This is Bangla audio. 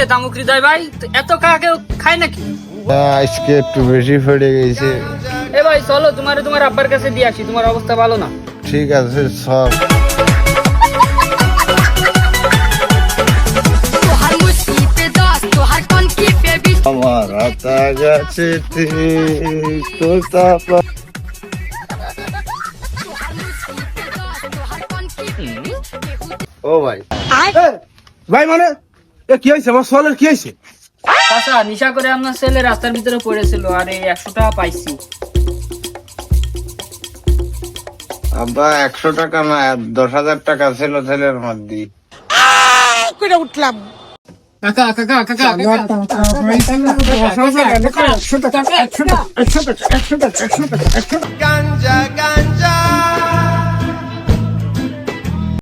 হয়েছে তামুক হৃদয় ভাই? তো এত কাকা কেউ খায় নাকি? আজকে একটু বেশি পড়ে গেছে। এ ভাই চলো, তোমার আব্বার কাছে দিয়ে আসি, তোমার অবস্থা ভালো না। ঠিক আছে সব। আমার হাতা গাছে ও ভাই ভাই মানে কি হয়েছে? আমার সোয়ালের কি হয়েছে? চাচা নিশা করে আপনার ছেলে রাস্তার ভিতরে পড়েছিল, আর এই 100 টাকা পাইছি। আব্বা 100 টাকা না 10,000 টাকা ছিল ছেলের মধ্যে। কাকা কাকা কাকা গাঞ্জা গাঞ্জা